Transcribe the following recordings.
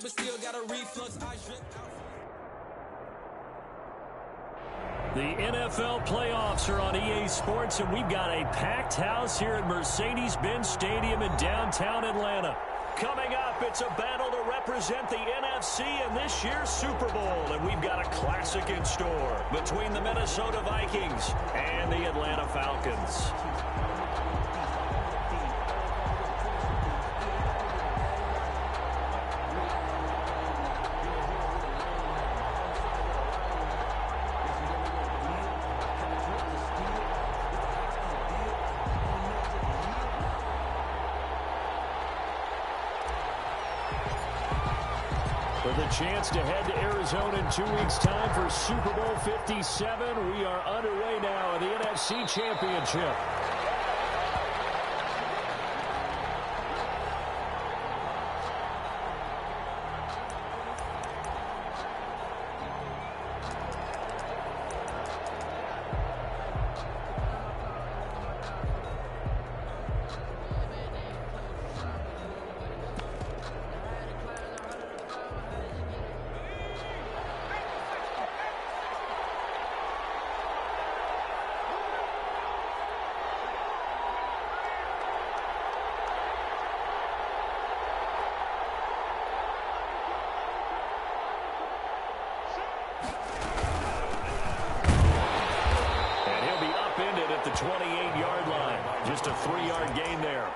but still got a reflux. I drip out. The NFL playoffs are on EA Sports, and we've got a packed house here at Mercedes-Benz Stadium in downtown Atlanta. Coming up, it's a battle to represent the NFC in this year's Super Bowl, and we've got a classic in store between the Minnesota Vikings and the Atlanta Falcons. With a chance to head to Arizona in 2 weeks' time for Super Bowl 57, we are underway now in the NFC Championship. The 28-yard line. Just a 3-yard gain there.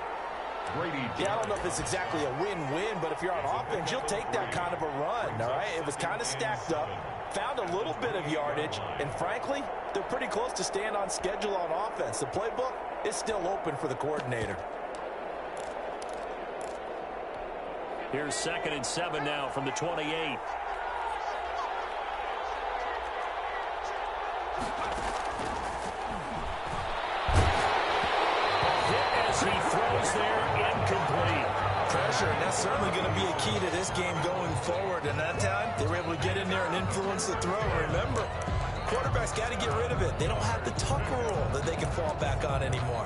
Yeah, I don't know if it's exactly a win-win, but if you're on offense, you'll take that kind of a run, all right? It was kind of stacked up, found a little bit of yardage, and frankly, they're pretty close to staying on schedule on offense. The playbook is still open for the coordinator. Here's 2nd and 7 now from the 28. He throws there, incomplete. Pressure, and that's certainly going to be a key to this game going forward. And that time, they were able to get in there and influence the throw. Remember, quarterbacks got to get rid of it. They don't have the Tucker rule that they can fall back on anymore.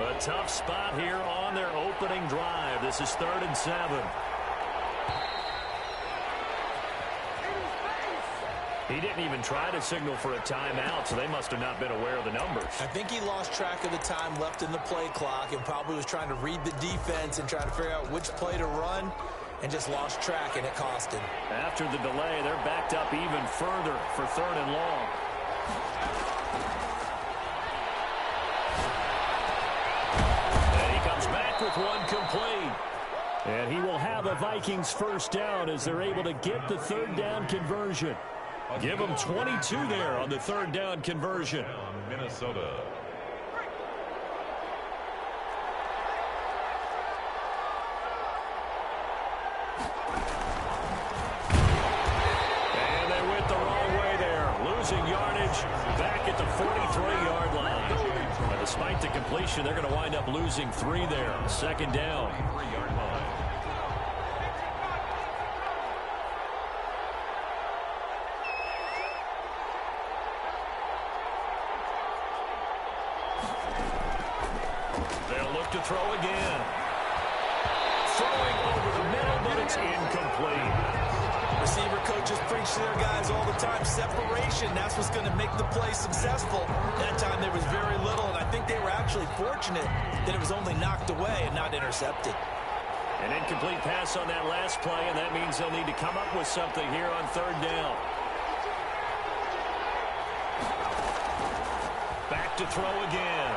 A tough spot here on their opening drive. This is 3rd and 7. He didn't even try to signal for a timeout, so they must have not been aware of the numbers. I think he lost track of the time left in the play clock and probably was trying to read the defense and try to figure out which play to run and just lost track, and it cost him. After the delay, they're backed up even further for 3rd and long. With one complete. And he will have a Vikings first down as they're able to get the 3rd down conversion. Give them 22 there on the 3rd down conversion. Minnesota. And they went the wrong way there. Losing yardage back at the 43-yard line. Despite the completion, they're going to wind up losing 3 there. 2nd down. They'll look to throw again. Throwing over the middle, but it's incomplete. Receiver coaches preach to their guys all the time. Separation, that's what's going to make the play successful. That time there was very little, and I think they were actually fortunate that it was only knocked away and not intercepted. An incomplete pass on that last play, and that means they'll need to come up with something here on 3rd down. Back to throw again.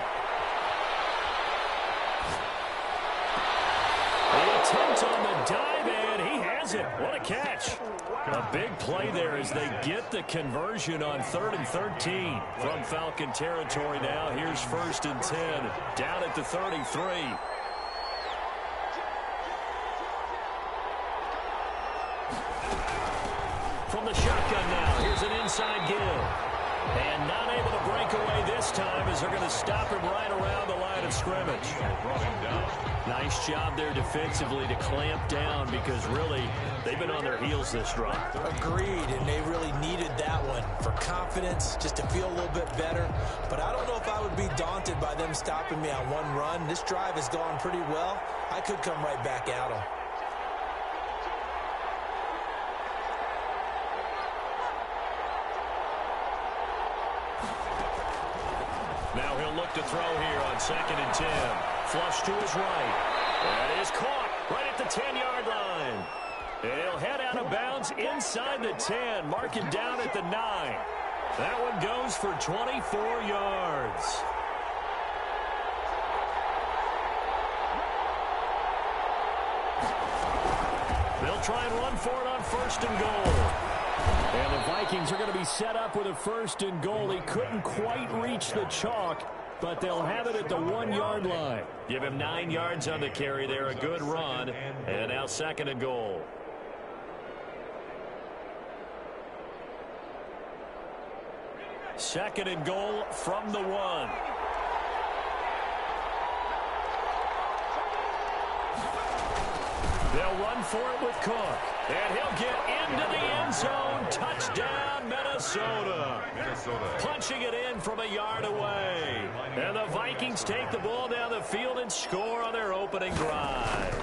The attempt on the dive, and he has it. What a catch. A big play there as they get the conversion on 3rd and 13 from Falcon territory now. Here's 1st and 10 down at the 33. From the shotgun now, here's an inside give. And not able to break away this time as they're going to stop him right around the line of scrimmage. Nice job there defensively to clamp down because really they've been on their heels this drive. Agreed, and they really needed that one for confidence, just to feel a little bit better. But I don't know if I would be daunted by them stopping me on one run. This drive has gone pretty well. I could come right back at them. Now he'll look to throw here on 2nd and 10. Flush to his right. That is caught right at the 10-yard line. And he'll head out of bounds inside the 10. Mark it down at the 9. That one goes for 24 yards. They'll try and run for it on 1st and goal. And the Vikings are going to be set up with a 1st and goal. He couldn't quite reach the chalk, but they'll have it at the 1-yard line. Give him 9 yards on the carry there. A good run. And now 2nd and goal. Second and goal from the 1. They'll run for it with Cook. And he'll get into the end zone. Touchdown, Minnesota. Punching it in from a yard away. And the Vikings take the ball down the field and score on their opening drive.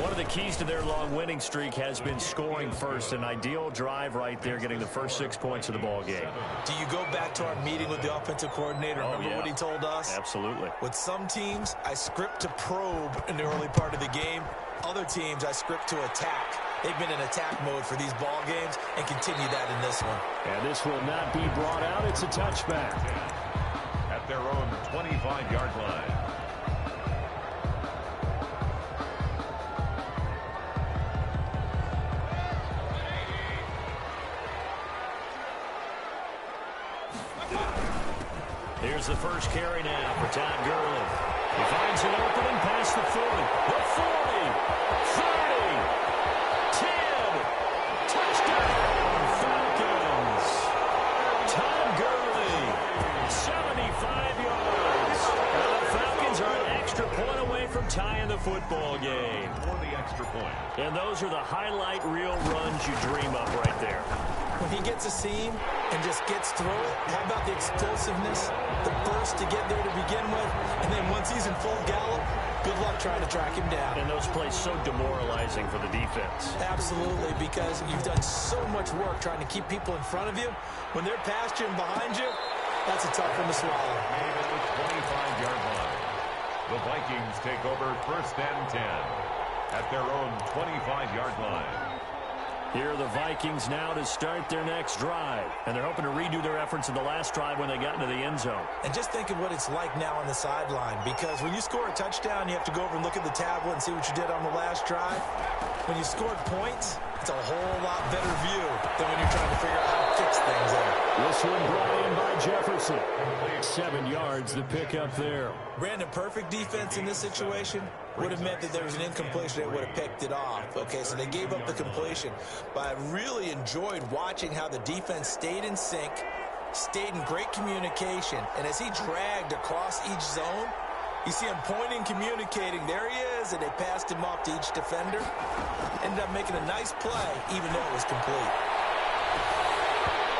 One of the keys to their long winning streak has been scoring first. An ideal drive right there, getting the first 6 points of the ball game. Do you go back to our meeting with the offensive coordinator? Remember what he told us? Absolutely. With some teams, I script to probe in the early part of the game. Other teams, I script to attack. They've been in attack mode for these ball games and continue that in this one. And this will not be brought out. It's a touchback. At their own 25-yard line. Here's the first carry now for Todd Gurley. He finds an opening past the 40, the 40, 30, 10. Touchdown, Falcons. Todd Gurley, 75 yards. And the Falcons are an extra point away from tying the football game. For the extra point. And those are the highlight reel runs you dream of right there. When he gets a seam and just gets through it, how about the explosiveness, the burst to get there to begin with, and then once he's in full gallop, good luck trying to track him down. And those plays so demoralizing for the defense. Absolutely, because you've done so much work trying to keep people in front of you. When they're past you and behind you, that's a tough one to swallow. Made at the 25-yard line. The Vikings take over 1st and 10 at their own 25-yard line. Here are the Vikings now to start their next drive. And they're hoping to redo their efforts in the last drive when they got into the end zone. And just think of what it's like now on the sideline, because when you score a touchdown, you have to go over and look at the tablet and see what you did on the last drive. When you scored points, it's a whole lot better view than when you're trying to figure out how to fix things there. This one brought in by Jefferson. 7 yards, the pickup there. Brandon, perfect defense in this situation would have meant that there was an incompletion. They would have picked it off. Okay, so they gave up the completion. But I really enjoyed watching how the defense stayed in sync, stayed in great communication. And as he dragged across each zone, you see him pointing, communicating. There he is, and they passed him off to each defender. Ended up making a nice play, even though it was complete.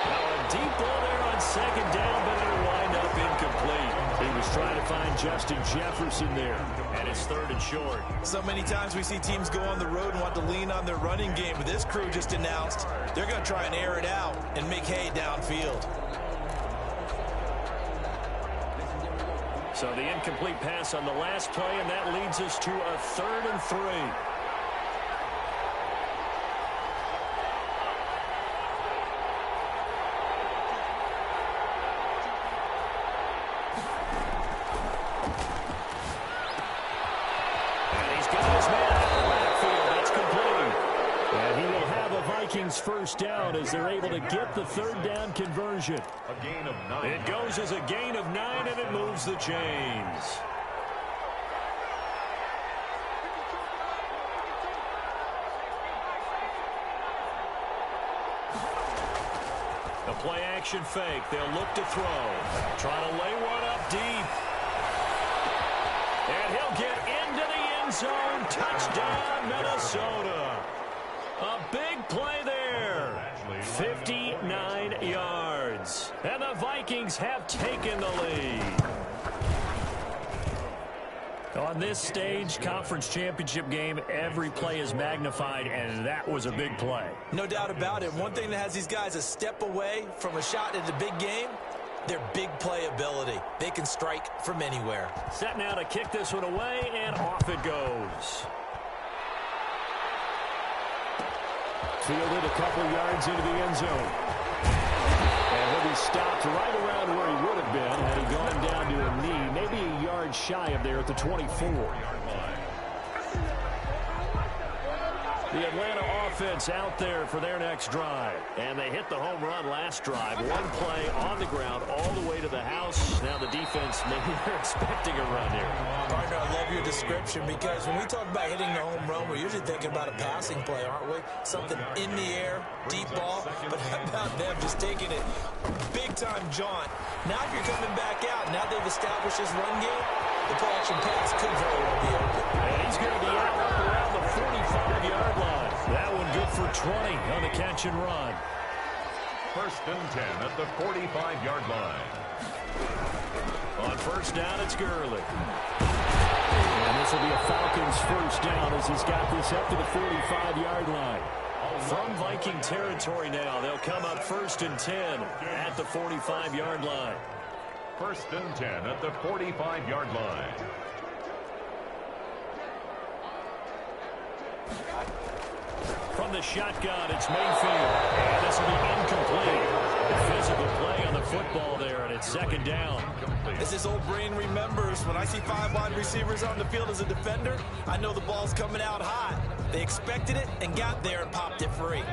Now a deep ball there on 2nd down, but it'll wind up incomplete. He was trying to find Justin Jefferson there, and it's 3rd and short. So many times we see teams go on the road and want to lean on their running game, but this crew just announced they're going to try and air it out and make hay downfield. So the incomplete pass on the last play, and that leads us to a 3rd and 3. First down as they're able to get the 3rd down conversion. A gain of 9. It goes as a gain of 9, and it moves the chains. The play action fake. They'll look to throw. Trying to lay one up deep. And he'll get into the end zone. Touchdown, Minnesota. A big play there. 59 yards. And the Vikings have taken the lead. On this stage, conference championship game, every play is magnified, and that was a big play. No doubt about it. One thing that has these guys a step away from a shot at the big game, their big play ability. They can strike from anywhere. Set now to kick this one away, and off it goes. Fielded a couple yards into the end zone. And he'll be stopped right around where he would have been had he gone down to a knee, maybe a yard shy of there at the 24-yard line. The Atlanta offense out there for their next drive. And they hit the home run last drive. One play on the ground all the way to the house. Now the defense, maybe they're expecting a run here. Partner, I love your description because when we talk about hitting the home run, we're usually thinking about a passing play, aren't we? Something in the air, deep ball. But how about them just taking it big-time jaunt? Now if you're coming back out, now they've established this run game, the play-action pass could very well be open. And he's going to be out up around the 45-yard line. That one good for 20 on the catch and run. First and 10 at the 45-yard line. On first down, it's Gurley. And this will be a Falcons first down as he's got this up to the 45-yard line. From Viking territory now, they'll come up first and 10 at the 45-yard line. First and 10 at the 45-yard line. From the shotgun, it's Mayfield. And this will be incomplete. A physical play on the football there, and it's second down. As his old brain remembers, when I see 5 wide receivers on the field as a defender, I know the ball's coming out hot. They expected it and got there and popped it free.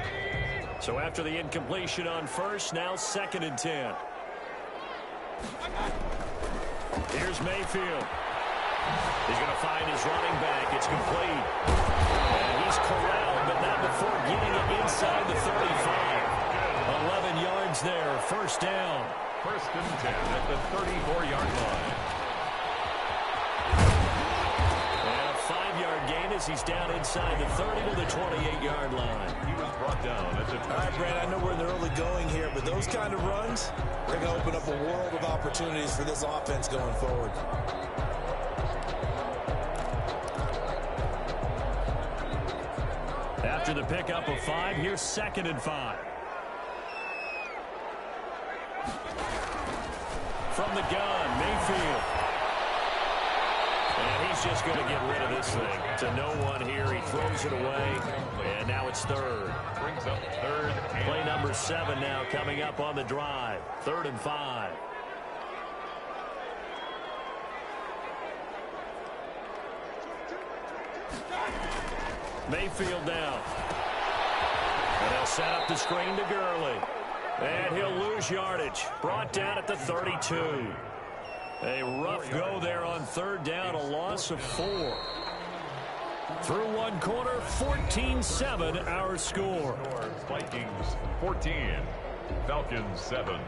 So after the incompletion on first, now second and 10. Here's Mayfield. He's going to find his running back. It's complete. And he's corralled, but not before getting it inside the 35. 11 yards there, first down. First and 10 at the 34-yard line. And a 5-yard gain as he's down inside the 30 to the 28-yard line. He was brought down at the 20. All right, Brad, I know we're in the early going here, but those kind of runs, they're going to open up a world of opportunities for this offense going forward. After the pickup of 5, here's second and 5. From the gun, Mayfield. And he's just going to get rid of this thing. To no one here, he throws it away. And now it's third. Brings up third. Play number 7 now coming up on the drive. 3rd and 5. Mayfield down. And they'll set up the screen to Gurley. And he'll lose yardage. Brought down at the 32. A rough go there on 3rd down, a loss of 4. Through one quarter, 14-7 our score. Vikings 14, Falcons 7.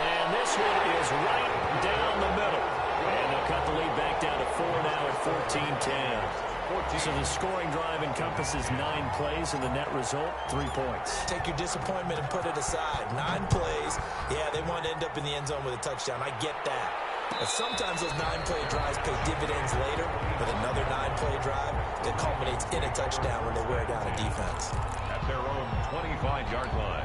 And this one is right down the middle. And they'll cut the lead back down to 4 now at 14-10. So the scoring drive encompasses 9 plays, and the net result, 3 points. Take your disappointment and put it aside. 9 plays. Yeah, they want to end up in the end zone with a touchdown. I get that. But sometimes those 9-play drives pay dividends later with another 9-play drive that culminates in a touchdown when they wear down a defense. At their own 25-yard line.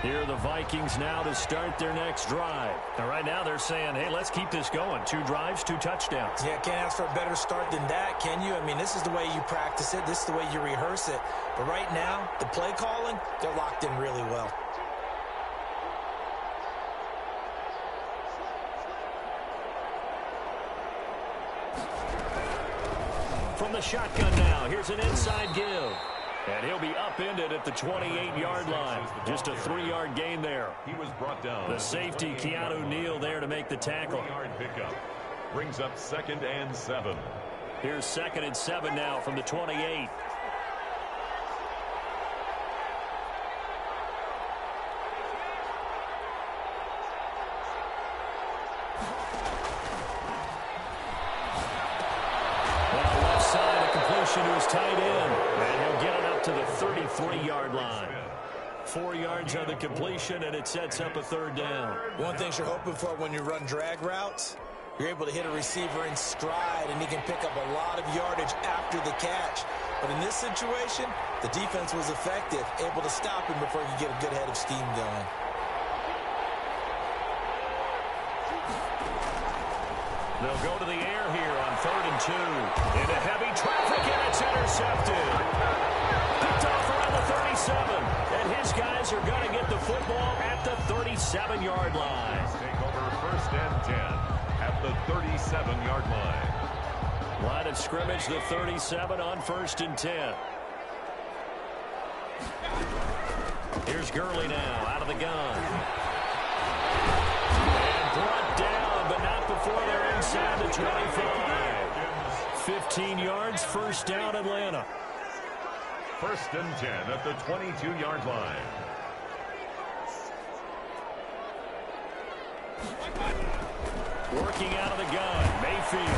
Here are the Vikings now to start their next drive. And right now they're saying, hey, let's keep this going. 2 drives, 2 touchdowns. Yeah, can't ask for a better start than that, can you? I mean, this is the way you practice it. This is the way you rehearse it. But right now, the play calling, they're locked in really well. From the shotgun now, here's an inside give. And he'll be upended at the 28-yard line. Just a 3-yard gain there. He was brought down. The safety, Keanu Neal, there to make the tackle. 3-yard pickup. Brings up 2nd and 7. Here's 2nd and 7 now from the 28. To his tight end, and he'll get it up to the 33-yard line. 4 yards on the completion, and it sets up a 3rd down. One thing you're hoping for when you run drag routes, you're able to hit a receiver in stride, and he can pick up a lot of yardage after the catch. But in this situation, the defense was effective, able to stop him before he could get a good head of steam going. They'll go to the air here on 3rd and 2. Into heavy traffic, and it's intercepted. Picked off around the 37. And his guys are going to get the football at the 37-yard line. Take over 1st and 10 at the 37-yard line. Line of scrimmage, the 37 on 1st and 10. Here's Gurley now out of the gun. And brought down, but not before they're inside the 25. 15 yards, 1st down, Atlanta. 1st and 10 at the 22-yard line. Working out of the gun, Mayfield.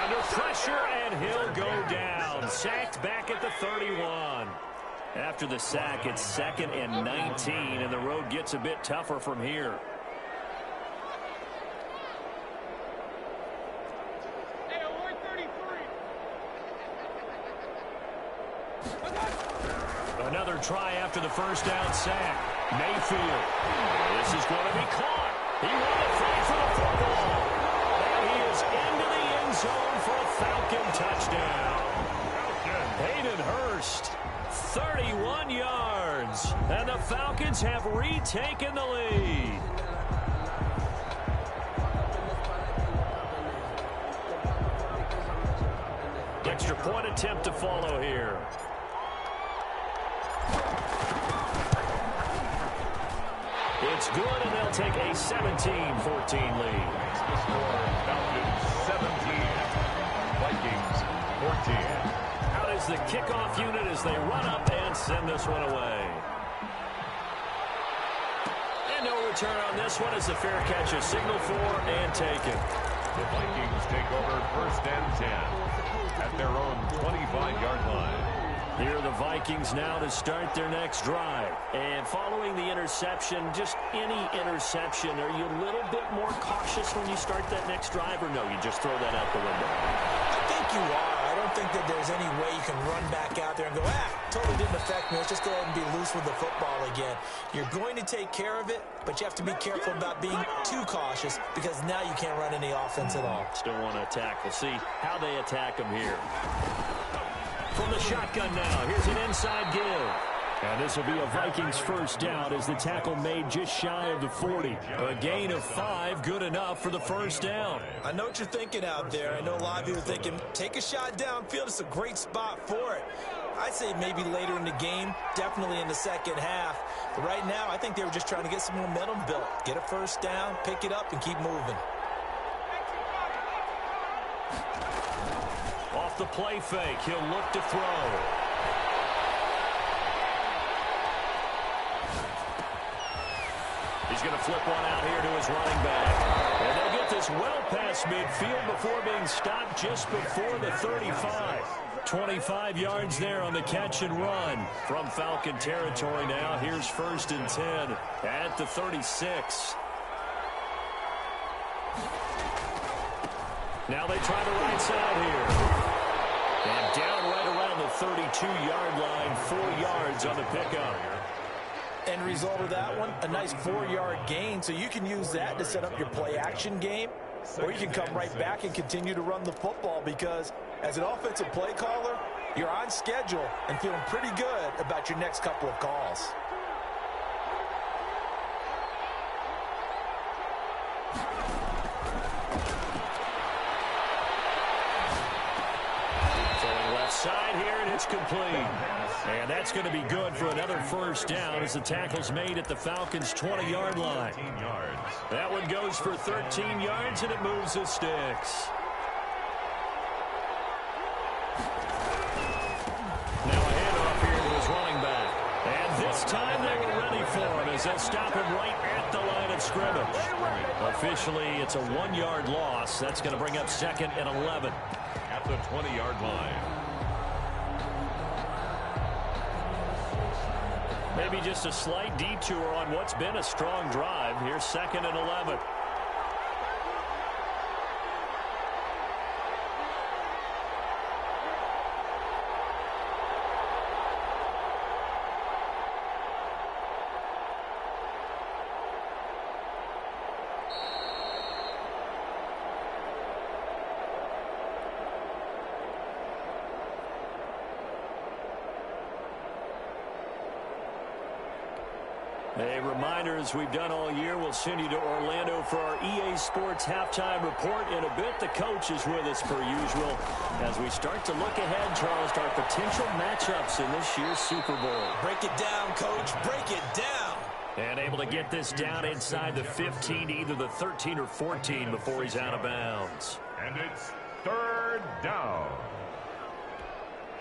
Under pressure, and he'll go down. Sacked back at the 31. After the sack, it's 2nd and 19, and the road gets a bit tougher from here. Another try after the 1st down sack. Mayfield. This is going to be caught. He won the fight for the football. And he is into the end zone for a Falcon touchdown. Hayden Hurst, 31 yards. And the Falcons have retaken the lead. Extra point attempt to follow here. It's good, and they'll take a 17-14 lead. The score, Falcons 17, Vikings 14. Out is the kickoff unit as they run up and send this one away. And no return on this one as the fair catch is signaled for and taken. The Vikings take over 1st and 10 at their own 25-yard line. Here are the Vikings now to start their next drive. And following the interception, just any interception, are you a little bit more cautious when you start that next drive, or no, you just throw that out the window? I think you are. I don't think that there's any way you can run back out there and go, totally didn't affect me. Let's just go ahead and be loose with the football again. You're going to take care of it, but you have to be careful about being too cautious because now you can't run any offense at all. Still want to attack. We'll see how they attack them here. From the shotgun now, here's an inside give. And this will be a Vikings 1st down as the tackle made just shy of the 40. A gain of 5, good enough for the 1st down. I know what you're thinking out there. I know a lot of you are thinking, take a shot downfield. It's a great spot for it. I'd say maybe later in the game, definitely in the 2nd half. But right now, I think they were just trying to get some momentum built. Get a 1st down, pick it up, and keep moving. Off the play fake, he'll look to throw. He's going to flip one out here to his running back. And they'll get this well past midfield before being stopped just before the 35. 25 yards there on the catch and run from Falcon territory now. Here's 1st and 10 at the 36. Now they try the right side here. And down right around the 32-yard line, 4 yards on the pickup. End result of that one, a nice 4-yard gain, so you can use that to set up your play-action game, or you can come right back and continue to run the football because as an offensive play caller, you're on schedule and feeling pretty good about your next couple of calls. Side here, and it's complete. And that's going to be good for another first down as the tackle's made at the Falcons' 20-yard line. That one goes for 13 yards, and it moves the sticks. Now a handoff here to his running back. And this time they were ready for him as they'll stop him right at the line of scrimmage. Officially, it's a 1-yard loss. That's going to bring up 2nd and 11. At the 20-yard line. Maybe just a slight detour on what's been a strong drive. Here's 2nd and 11. A reminder, as we've done all year, we'll send you to Orlando for our EA Sports halftime report. In a bit, the coach is with us per usual as we start to look ahead, Charles, to our potential matchups in this year's Super Bowl. Break it down, Coach. Break it down. And able to get this down inside the 15, either the 13 or 14 before he's out of bounds. And it's 3rd down.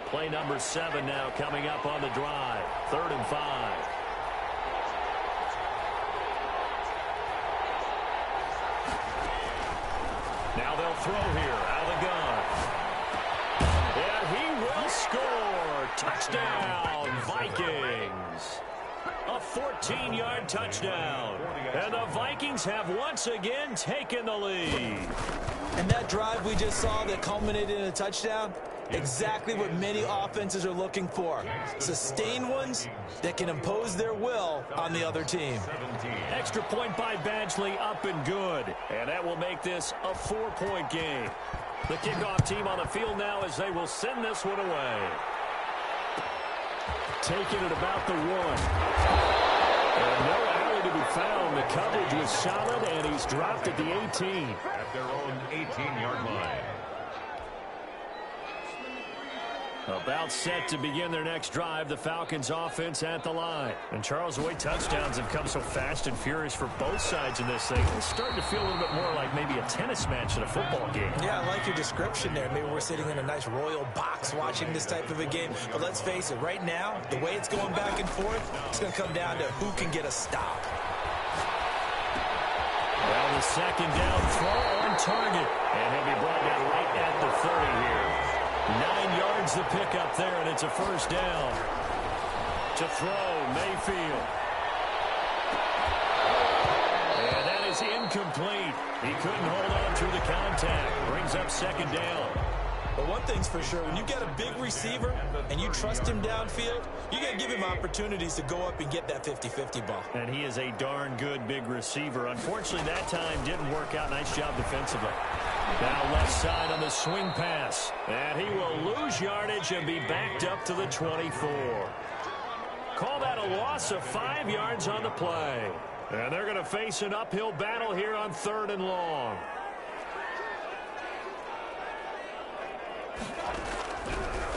Play number 7 now coming up on the drive. 3rd and 5. Now they'll throw here out of the gun. And he will score. Touchdown, Vikings. A 14-yard touchdown. And the Vikings have once again taken the lead. And that drive we just saw that culminated in a touchdown, exactly what many offenses are looking for. Sustained ones that can impose their will on the other team. Extra point by Badgley, up and good. And that will make this a 4-point game. The kickoff team on the field now as they will send this one away. Taking it about the 1. And no alley to be found. The coverage was solid, and he's dropped at the 18. At their own 18-yard line. About set to begin their next drive, the Falcons offense at the line. And Charles, the way touchdowns have come so fast and furious for both sides in this thing, it's starting to feel a little bit more like maybe a tennis match in a football game. Yeah, I like your description there. Maybe we're sitting in a nice royal box watching this type of a game. But let's face it, right now, the way it's going back and forth, it's going to come down to who can get a stop. Well, the 2nd down throw on target. And he'll be brought down right at the 30 here. 9 yards the pickup there, and it's a 1st down. To throw, Mayfield. And that is incomplete. He couldn't hold on through the contact. Brings up 2nd down. But one thing's for sure, when you got a big receiver and you trust him downfield, you got to give him opportunities to go up and get that 50-50 ball. And he is a darn good big receiver. Unfortunately, that time didn't work out. Nice job defensively. Now left side on the swing pass. And he will lose yardage and be backed up to the 24. Call that a loss of 5 yards on the play. And they're going to face an uphill battle here on 3rd and long.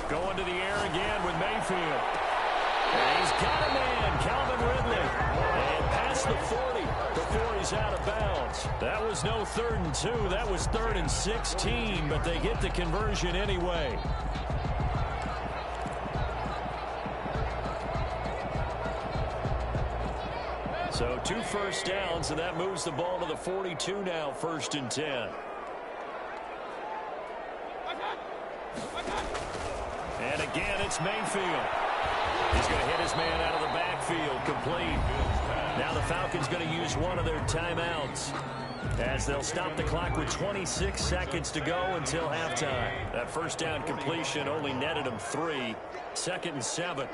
Going to the air again with Mayfield. And he's got a man, Calvin Ridley. And past the 40 before he's out of bounds. That was no 3rd and 2. That was 3rd and 16, but they get the conversion anyway. So 2 first downs, and that moves the ball to the 42 now, 1st and 10. And again, it's Mayfield. He's going to hit his man out of the backfield, complete. Now the Falcons going to use one of their timeouts as they'll stop the clock with 26 seconds to go until halftime. That 1st down completion only netted him 3. 2nd and 7.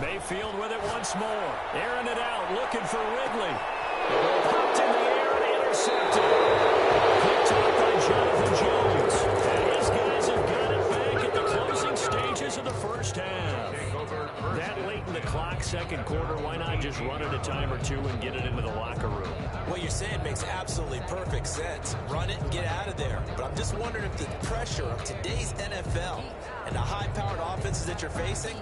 Mayfield with it once more. Airing it out, looking for Ridley. Popped in the air and intercepted. Picked up by Jonathan Jones. And these guys have got it back at the closing stages of the 1st half. That late in the clock, back second quarter. Why not just run it a time or two and get it into the locker room? What you're saying makes absolutely perfect sense. Run it and get out of there. But I'm just wondering if the pressure of today's NFL and the high-powered offenses that you're facing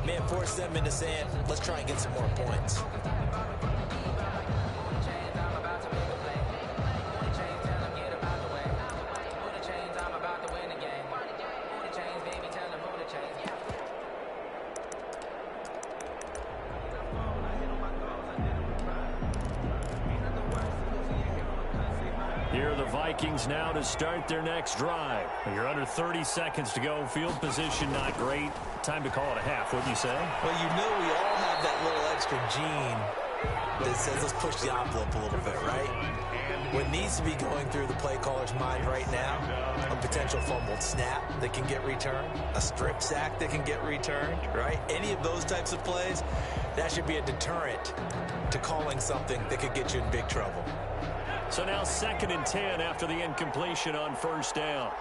may have forced them into saying, let's try and get some more points. Here are the Vikings now to start their next drive. You're under 30 seconds to go. Field position not great. Time to call it a half, wouldn't you say? Well, you know we all have that little extra gene that says let's push the envelope a little bit, right? What needs to be going through the play caller's mind right now, a potential fumbled snap that can get returned, a strip sack that can get returned, right? Any of those types of plays, that should be a deterrent to calling something that could get you in big trouble. So now 2nd and 10 after the incompletion on first down.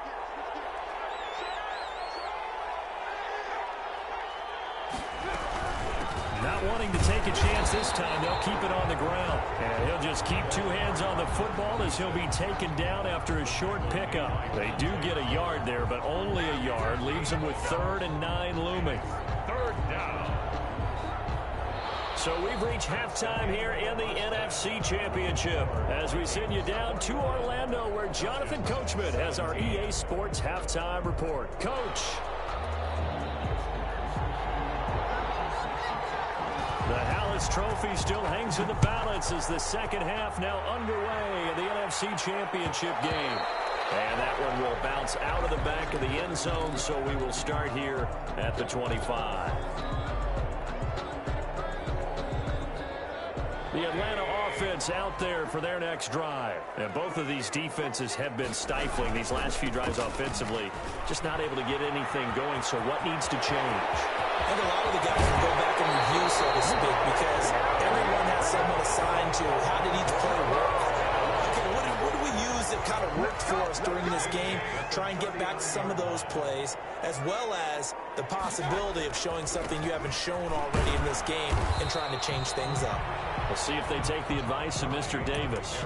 Not wanting to take a chance this time, they'll keep it on the ground. And he'll just keep 2 hands on the football as he'll be taken down after a short pickup. They do get a yard there, but only a yard. Leaves them with 3rd and 9 looming. 3rd down. So we've reached halftime here in the NFC Championship as we send you down to Orlando where Jonathan Coachman has our EA Sports Halftime Report. Coach. The Hallis Trophy still hangs in the balance as the second half now underway in the NFC Championship game. And that one will bounce out of the back of the end zone, so we will start here at the 25. The Atlanta offense out there for their next drive. And both of these defenses have been stifling these last few drives offensively. Just not able to get anything going, so what needs to change? I think a lot of the guys will go back and review, so to speak, because everyone has someone assigned to how did each play work. Okay, what do we use that kind of worked for us during this game? Try and get back to some of those plays, as well as the possibility of showing something you haven't shown already in this game and trying to change things up. We'll see if they take the advice of Mr. Davis.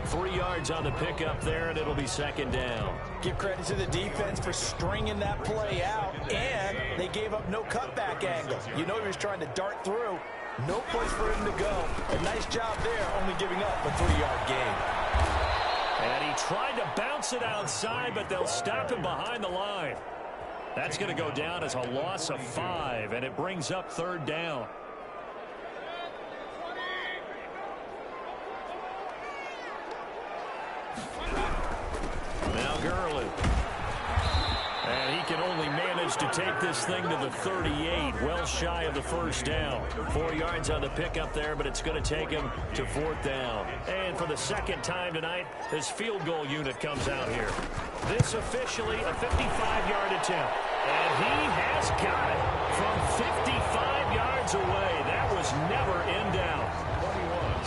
3 yards on the pickup there, and it'll be 2nd down. Give credit to the defense for stringing that play out, and they gave up no cutback angle. You know he was trying to dart through. No place for him to go. A nice job there, only giving up a 3-yard gain. And he tried to bounce it outside, but they'll stop him behind the line. That's going to go down as a loss of 5, and it brings up 3rd down. Now Gurley. And he can only manage to take this thing to the 38, well shy of the 1st down. 4 yards on the pickup there, but it's going to take him to 4th down. And for the 2nd time tonight, this field goal unit comes out here. This officially a 55-yard attempt. And he has got it from 55 yards away. That was never in doubt.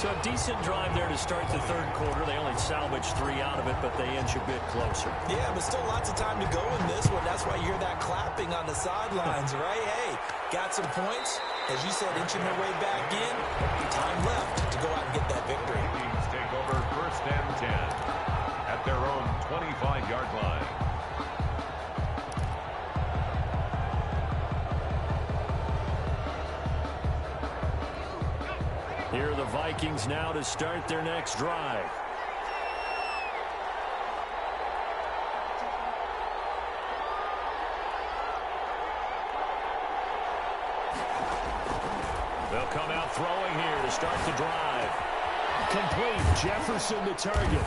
So a decent drive there to start the 3rd quarter. They only salvaged 3 out of it, but they inch a bit closer. Yeah, but still lots of time to go in this one. That's why you hear that clapping on the sidelines, right? Hey, got some points. As you said, inching their way back in. Time left to go out and get that victory. Vikings take over 1st and 10 at their own 25-yard line. Here are the Vikings now to start their next drive. They'll come out throwing here to start the drive. Complete. Jefferson the target.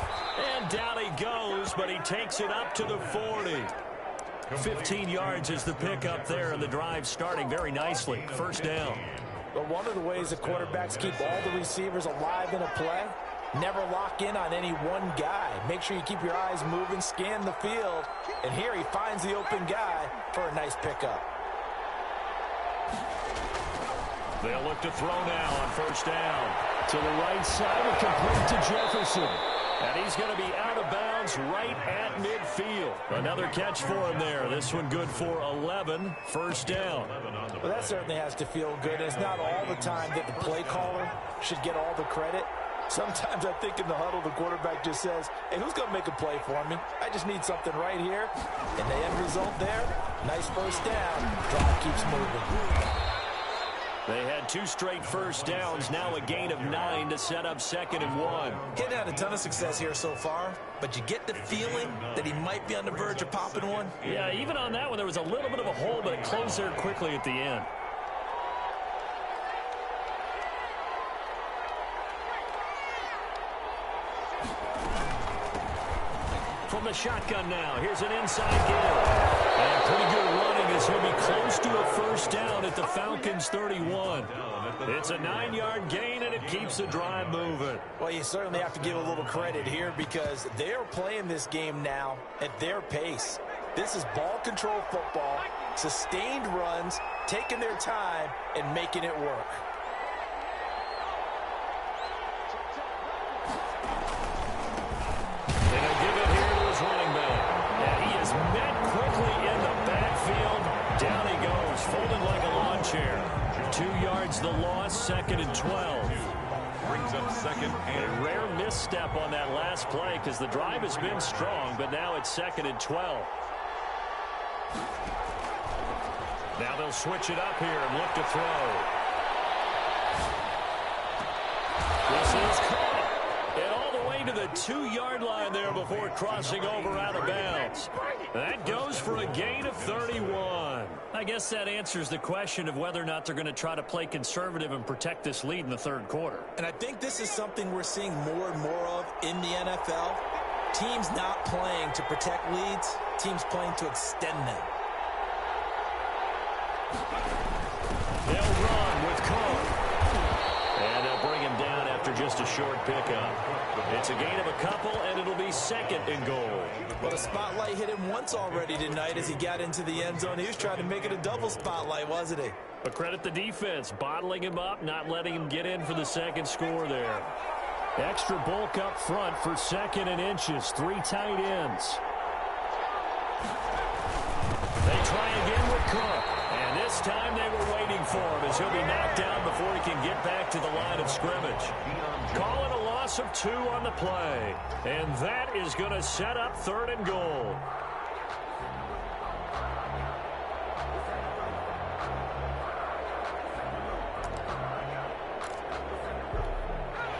And down he goes, but he takes it up to the 40. 15 yards is the pickup there, and the drive starting very nicely. 1st down. But one of the ways the quarterbacks keep all the receivers alive in a play, never lock in on any one guy. Make sure you keep your eyes moving, scan the field. And here he finds the open guy for a nice pickup. They'll look to throw now on 1st down. To the right side, and complete to Jefferson. And he's going to be out of bounds right at midfield. Another catch for him there. This one good for 11. First down. Well, that certainly has to feel good. It's not all the time that the play caller should get all the credit. Sometimes I think in the huddle, the quarterback just says, hey, who's going to make a play for me? I just need something right here. And the end result there, nice first down. Drive keeps moving. They had 2 straight first downs, now a gain of 9 to set up 2nd and 1. He hadn't had a ton of success here so far, but you get the feeling that he might be on the verge of popping one. Yeah, even on that one, there was a little bit of a hole, but it closed there quickly at the end. From the shotgun now, here's an inside give. And pretty good running as he'll be close to a first down at the Falcons' 31. It's a 9-yard gain, and it keeps the drive moving. Well, you certainly have to give a little credit here because they're playing this game now at their pace. This is ball control football, sustained runs, taking their time, and making it work. Chair. 2 yards the loss, 2nd and 12. Brings up 2nd and a rare misstep on that last play because the drive has been strong, but now it's 2nd and 12. Now they'll switch it up here and look to throw. This is caught. And all the way to the 2-yard line there before crossing over out of bounds. That goes for a gain of 31. I guess that answers the question of whether or not they're going to try to play conservative and protect this lead in the 3rd quarter. And I think this is something we're seeing more and more of in the NFL. Teams not playing to protect leads, teams playing to extend them. They'll run with Cook. And they'll bring him down after just a short pickup. It's a gain of a couple, and it'll be 2nd and goal. Well, the spotlight hit him once already tonight as he got into the end zone. He was trying to make it a double spotlight, wasn't he? But credit the defense, bottling him up, not letting him get in for the 2nd score there. Extra bulk up front for 2nd and inches. 3 tight ends. They try again with Cook. And this time they were waiting for him as he'll be knocked down before he can get back to the line of scrimmage. Call it a loss of 2 on the play. And that is going to set up 3rd and goal.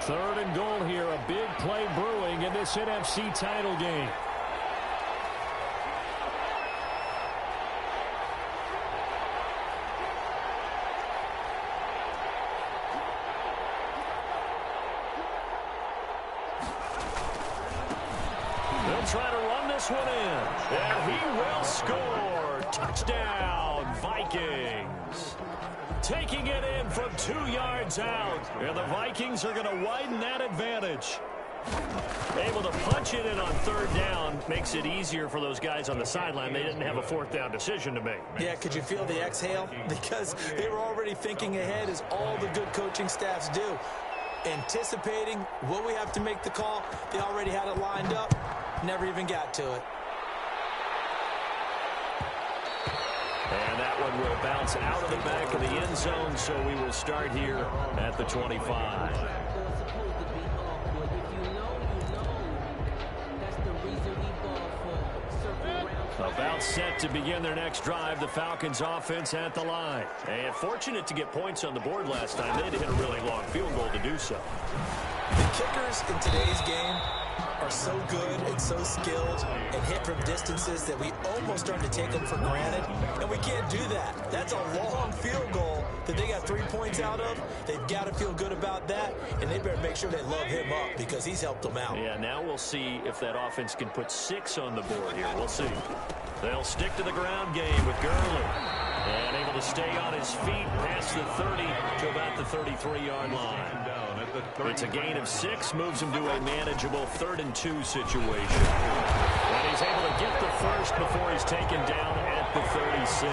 Third and goal here. A big play brewing in this NFC title game. Try to run this one in. And he will score. Touchdown, Vikings. Taking it in from 2 yards out. And the Vikings are going to widen that advantage. Able to punch it in on 3rd down makes it easier for those guys on the sideline. They didn't have a 4th down decision to make. Yeah, could you feel the exhale? Because they were already thinking ahead, as all the good coaching staffs do. Anticipating what we have to make the call. They already had it lined up. Never even got to it. And that one will bounce out of the back of the end zone, so we will start here at the 25. About set to begin their next drive, the Falcons offense at the line. And fortunate to get points on the board last time. They had to hit a really long field goal to do so. The kickers in today's game are so good and so skilled and hit from distances that we almost start to take them for granted, and we can't do that. That's a long field goal that they got 3 points out of. They've got to feel good about that, and they better make sure they love him up because he's helped them out. Yeah, now we'll see if that offense can put 6 on the board here. We'll see. They'll stick to the ground game with Gurley. And able to stay on his feet past the 30 to about the 33-yard line. It's a gain of 6, moves him to a manageable 3rd and 2 situation. And he's able to get the first before he's taken down at the 36.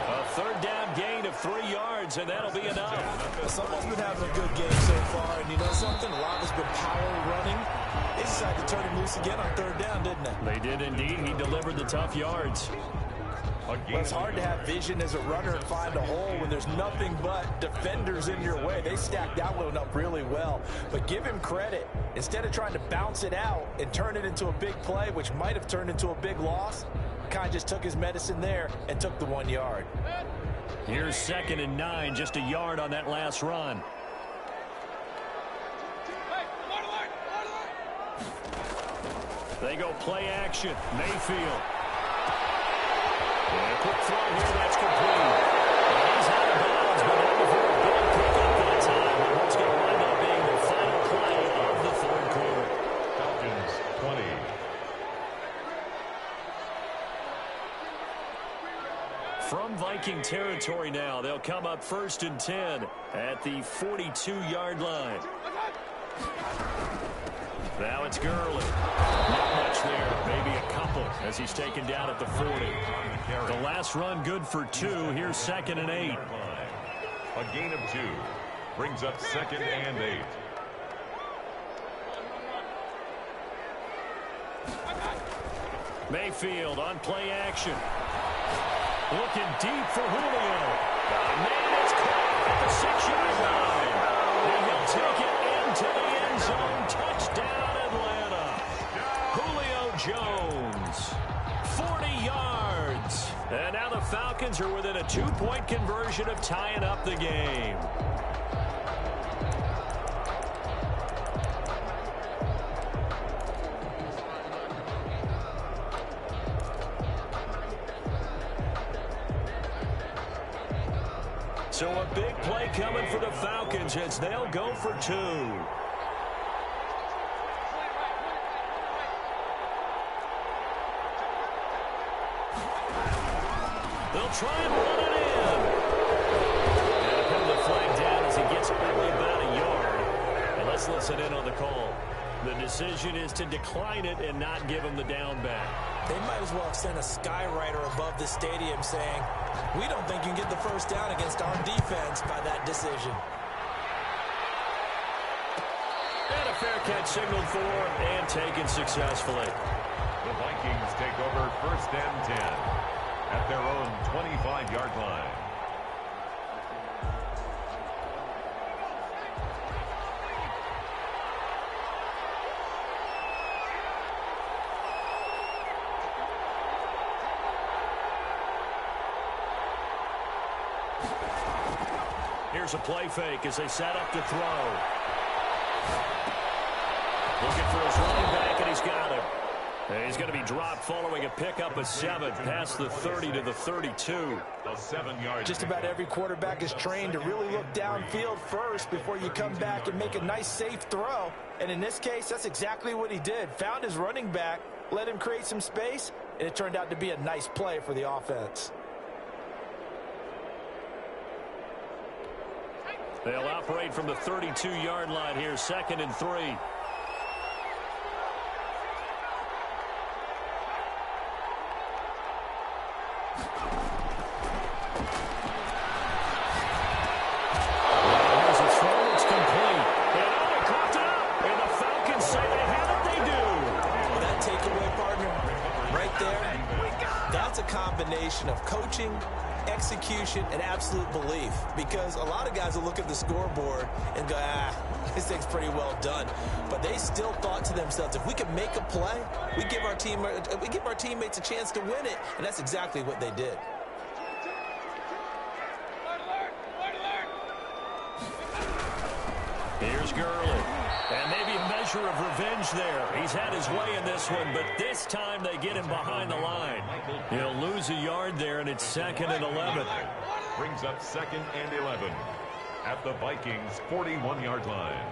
A 3rd down gain of 3 yards, and that'll be enough. Someone's been having a good game so far, and you know something? A lot has been power running. decided to turn him loose again on third down, didn't they? They did indeed. He delivered the tough yards. Well, it's hard to have vision as a runner and find a hole when there's nothing but defenders in your way. They stacked that one up really well. But give him credit. Instead of trying to bounce it out and turn it into a big play, which might have turned into a big loss, kind of just took his medicine there and took the 1 yard. Here's 2nd and 9, just a yard on that last run. They go play action. Mayfield. And a quick throw here, that's complete. And he's out of bounds, but over for a big pickup that time. And what's going to wind up being the final play of the third quarter. Falcons 20. From Viking territory now, they'll come up 1st and 10 at the 42-yard line. Now it's Gurley. Not much there, maybe a couple as he's taken down at the 40. The last run good for 2. Here's 2nd and 8. A gain of 2 brings up 2nd and 8. Mayfield on play action. Looking deep for Julio. Man, it's caught at the 6-yard line. And he'll take it into the end zone. Touchdown, Atlanta. Julio Jones. 40 yards. And now the Falcons are within a 2-point conversion of tying up the game. So a big play coming for the Falcons as they'll go for 2. They'll try and run it in. And a penalty flag down as he gets only about a yard. And let's listen in on the call. The decision is to decline it and not give him the down back. They might as well have sent a skywriter above the stadium saying, we don't think you can get the first down against our defense by that decision. And a fair catch signaled for and taken successfully. The Vikings take over 1st and 10 at their own 25-yard line. Here's a play fake as they set up to throw. Looking for his running back, and he's got him. And he's going to be dropped following a pickup of 7 past the 30 to the 32. A 7-yard. Just about every quarterback is trained to really look downfield first before you come back and make a nice, safe throw. And in this case, that's exactly what he did. Found his running back, let him create some space, and it turned out to be a nice play for the offense. They'll operate from the 32-yard line here, 2nd and 3. Of coaching, execution, and absolute belief, because a lot of guys will look at the scoreboard and go, this thing's pretty well done, but they still thought to themselves, if we can make a play, we give our teammates a chance to win it, and that's exactly what they did. Here's Gurley. And maybe a measure of revenge there. He's had his way in this one, but this time they get him behind the line. He'll lose a yard there, and it's 2nd and 11. Brings up 2nd and 11 at the Vikings' 41-yard line.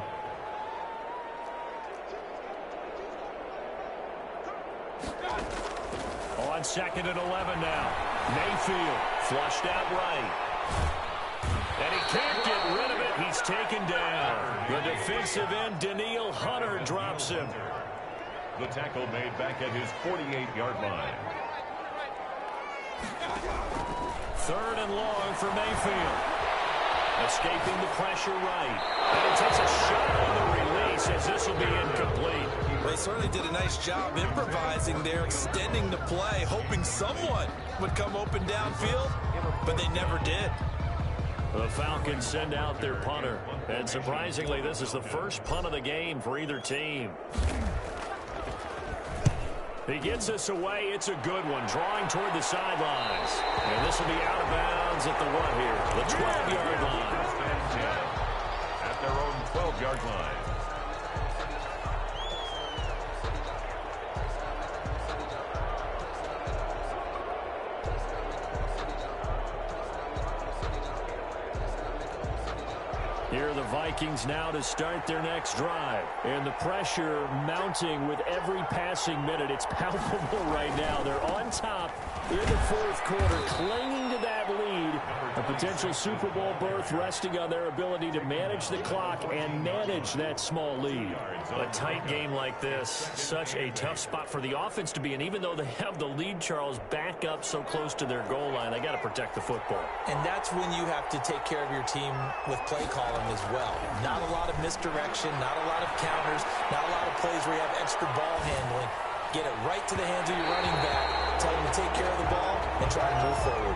On 2nd and 11 now. Mayfield flushed out right. And he can't get rid of it. He's taken down. The defensive end, Daniil Hunter, drops him. The tackle made back at his 48-yard line. 3rd and long for Mayfield. Escaping the pressure right. And he takes a shot on the release as this will be incomplete. They certainly did a nice job improvising there, extending the play, hoping someone would come open downfield, but they never did. The Falcons send out their punter. And surprisingly, this is the first punt of the game for either team. He gets us away. It's a good one, drawing toward the sidelines. And this will be out of bounds at the what here? The 12-yard line. At their own 12-yard line. Here are the Vikings now to start their next drive. And the pressure mounting with every passing minute. It's palpable right now. They're on top in the fourth quarter, clinging to that lead. A potential Super Bowl berth resting on their ability to manage the clock and manage that small lead. A tight game like this, such a tough spot for the offense to be in. Even though they have the lead, Charles, back up so close to their goal line, they got to protect the football. And that's when you have to take care of your team with play calling as well. Not a lot of misdirection, not a lot of counters, not a lot of plays where you have extra ball handling. Get it right to the hands of your running back. Tell him to take care of the ball and try to move forward.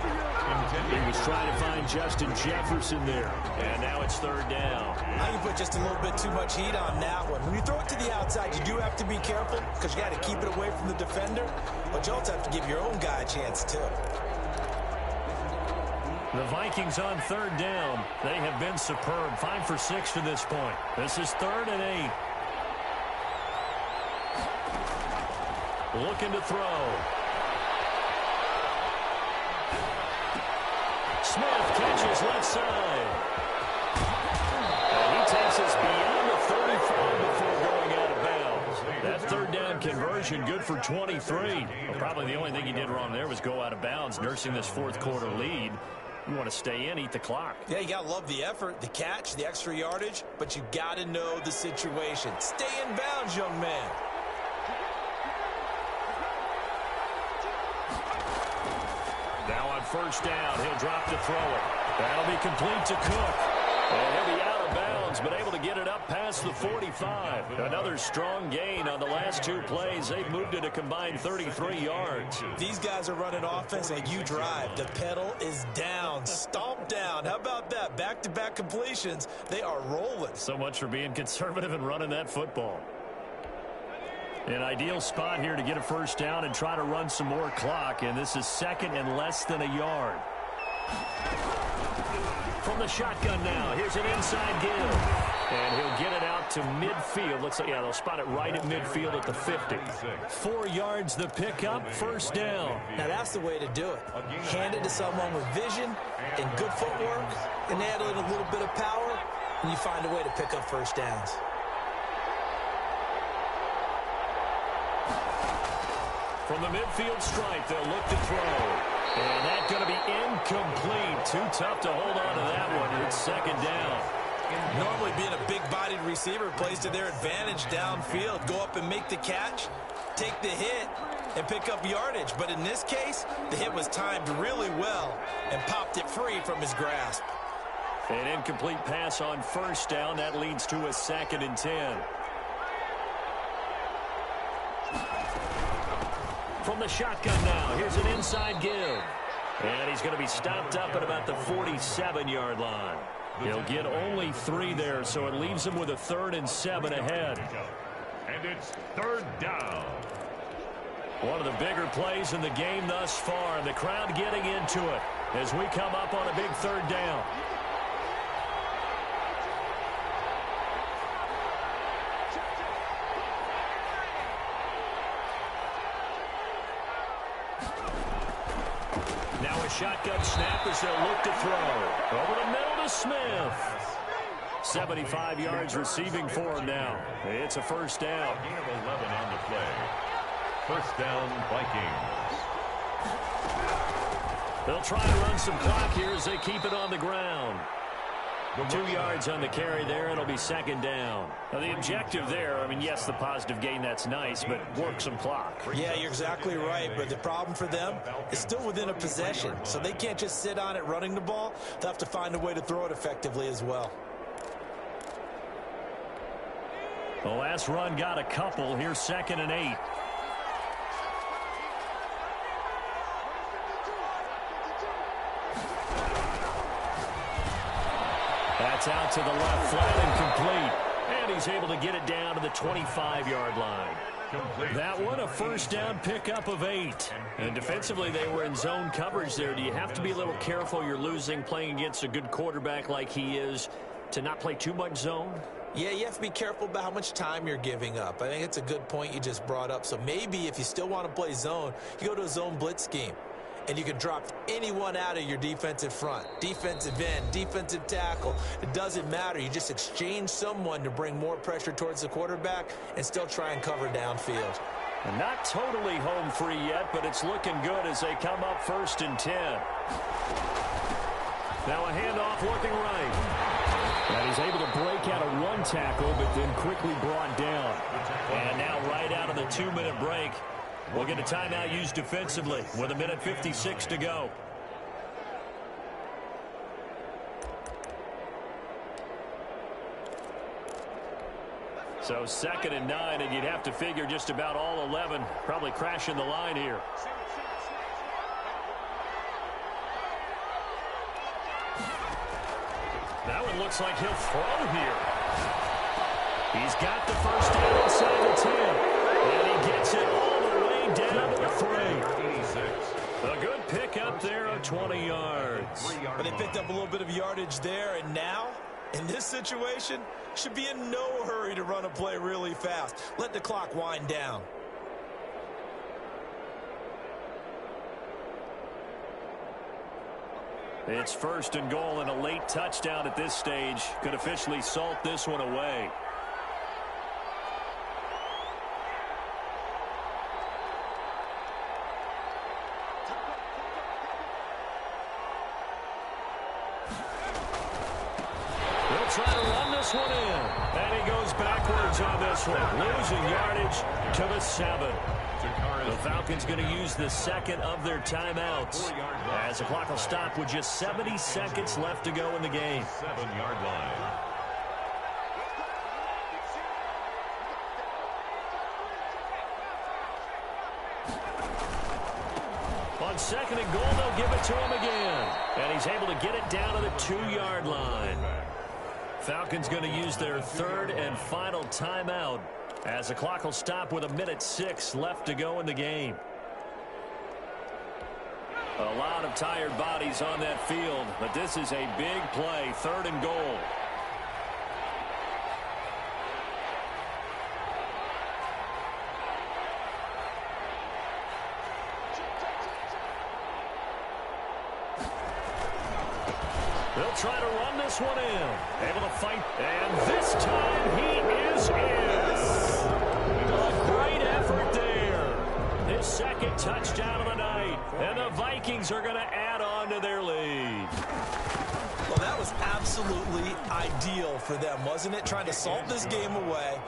He was trying to find Justin Jefferson there. And now it's third down. I can put just a little bit too much heat on that one. When you throw it to the outside, you do have to be careful because you got to keep it away from the defender. But you also have to give your own guy a chance, too. The Vikings on third down. They have been superb. 5 for 6 to this point. This is 3rd and 8. Looking to throw. Smith catches left side. And he takes us beyond the 35 before going out of bounds. That third down conversion good for 23. Well, probably the only thing he did wrong there was go out of bounds, nursing this fourth quarter lead. You want to stay in, eat the clock. Yeah, you got to love the effort, the catch, the extra yardage, but you got to know the situation. Stay in bounds, young man. Now on first down, he'll drop to throw it. That'll be complete to Cook. And he'll be out of bounds, but able to get it up past the 45. Another strong gain on the last 2 plays. They've moved it a combined 33 yards. These guys are running offense like you drive. The pedal is down, stomp down. How about that? Back-to-back completions. They are rolling. So much for being conservative and running that football. An ideal spot here to get a first down and try to run some more clock. And this is 2nd and less than a yard. From the shotgun now. Here's an inside give. And he'll get it out to midfield. Looks like, yeah, they'll spot it right at midfield at the 50. 4 yards the pickup, first down. Now that's the way to do it. Hand it to someone with vision and good footwork, and add in a little bit of power, and you find a way to pick up first downs. From the midfield stripe, they'll look to throw. And that's going to be incomplete. Too tough to hold on to that one. It's 2nd down. Normally being a big-bodied receiver plays to their advantage downfield. Go up and make the catch, take the hit, and pick up yardage. But in this case, the hit was timed really well and popped it free from his grasp. An incomplete pass on first down. That leads to a 2nd and 10. From the shotgun now, here's an inside give. And he's going to be stopped up at about the 47-yard line. He'll get only 3 there, so it leaves him with a 3rd and 7 ahead. And it's 3rd down. One of the bigger plays in the game thus far, and the crowd getting into it as we come up on a big 3rd down. Shotgun snap as they'll look to throw. Over the middle to Smith. 75 yards receiving for him now. It's a first down. A gain of 11 on the play. First down, Vikings. They'll try to run some clock here as they keep it on the ground. 2 yards on the carry there. It'll be 2nd down. Now, the objective there, I mean, yes, the positive gain, that's nice, but work some clock. Yeah, you're exactly right, but the problem for them is still within a possession, so they can't just sit on it running the ball. They'll have to find a way to throw it effectively as well. The last run got a couple. Here's 2nd and 8. That's out to the left, flat and complete. And he's able to get it down to the 25-yard line. That one, a first down pickup of 8. And defensively, they were in zone coverage there. Do you have to be a little careful? You're losing playing against a good quarterback like he is to not play too much zone? Yeah, you have to be careful about how much time you're giving up. I think it's a good point you just brought up. So maybe if you still want to play zone, you go to a zone blitz scheme. And you can drop anyone out of your defensive front, defensive end, defensive tackle. It doesn't matter. You just exchange someone to bring more pressure towards the quarterback and still try and cover downfield. And not totally home free yet, but it's looking good as they come up 1st and 10. Now a handoff working right. And he's able to break out of one tackle, but then quickly brought down. And now right out of the 2-minute break, we'll get a timeout used defensively with 1:56 to go. So 2nd and 9, and you'd have to figure just about all 11 probably crashing the line here. That one looks like he'll throw here. He's got the first down inside the 10. And he gets it all the way down to the 3. A good pickup there of 20 yards. But they picked up a little bit of yardage there, and now, in this situation, should be in no hurry to run a play really fast. Let the clock wind down. It's 1st and goal, and a late touchdown at this stage could officially salt this one away. They'll try to run this one in, and he goes backwards on this one, losing yardage to the 7. The Falcons going to use the 2nd of their timeouts as the clock will stop with just 70 seconds left to go in the game. 7-yard line. On 2nd and goal, they'll give it to him again. And he's able to get it down to the 2-yard line. Falcons going to use their 3rd and final timeout as the clock will stop with 1:06 left to go in the game. A lot of tired bodies on that field, but this is a big play, 3rd and goal. They'll try to run this one in. Able to fight, and this time he is in. A great effort there. His 2nd touchdown of the night. And the Vikings are going to add on to their lead. Well, that was absolutely ideal for them, wasn't it? Trying to salt this game away.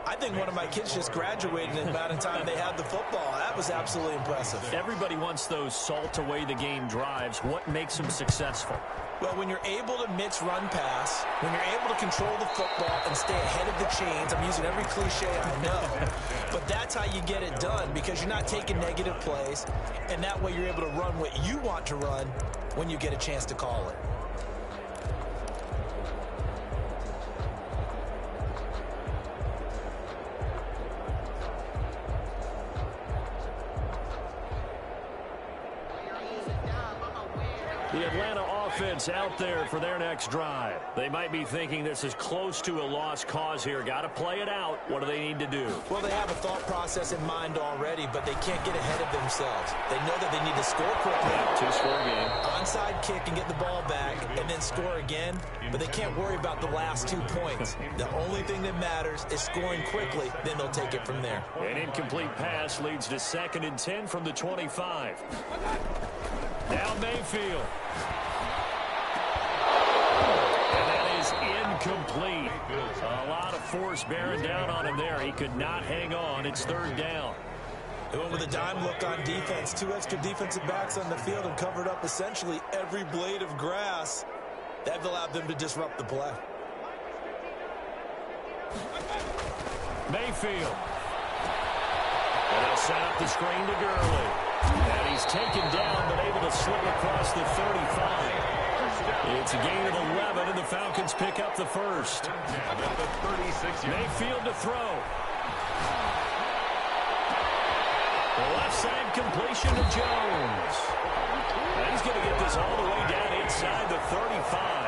I think one of my kids just graduated in the amount of time they had the football. That was absolutely impressive. Everybody wants those salt away the game drives. What makes them successful? Well, when you're able to mix run pass, when you're able to control the football and stay ahead of the chains, I'm using every cliche I know, but that's how you get it done because you're not taking negative plays, and that way you're able to run what you want to run when you get a chance to call it. The Atlanta offense out there for their next drive. They might be thinking this is close to a lost cause here. Got to play it out. What do they need to do? Well, they have a thought process in mind already, but they can't get ahead of themselves. They know that they need to score quickly. Two-score game. Onside kick and get the ball back and then score again, but they can't worry about the last 2 points. The only thing that matters is scoring quickly, then they'll take it from there. An incomplete pass leads to 2nd and 10 from the 25. Now Mayfield. And that is incomplete. A lot of force bearing down on him there. He could not hang on. It's 3rd down. They went with a dime look on defense. 2 extra defensive backs on the field and covered up essentially every blade of grass. That allowed them to disrupt the play. Mayfield. And they'll set up the screen to Gurley. And he's taken down, but able to slip across the 35. It's a gain of 11, and the Falcons pick up the first. Mayfield to throw. The left side completion to Jones. And he's going to get this all the way down inside the 35.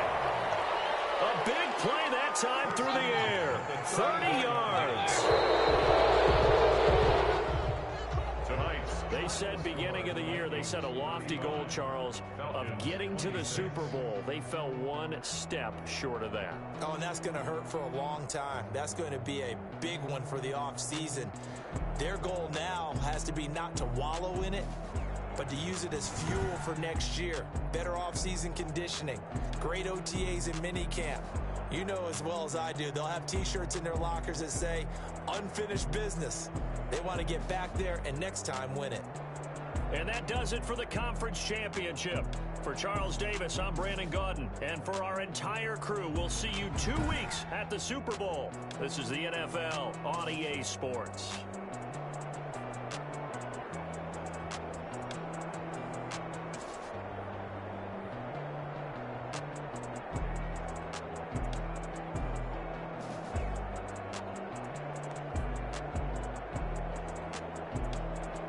A big play that time through the air. 30 yards. They said beginning of the year, they set a lofty goal, Charles, of getting to the Super Bowl. They fell one step short of that. Oh, and that's going to hurt for a long time. That's going to be a big one for the offseason. Their goal now has to be not to wallow in it, but to use it as fuel for next year. Better offseason conditioning, great OTAs and minicamp. You know as well as I do, they'll have T-shirts in their lockers that say, unfinished business. They want to get back there and next time win it. And that does it for the conference championship. For Charles Davis, I'm Brandon Gaudin. And for our entire crew, we'll see you 2 weeks at the Super Bowl. This is the NFL on EA Sports.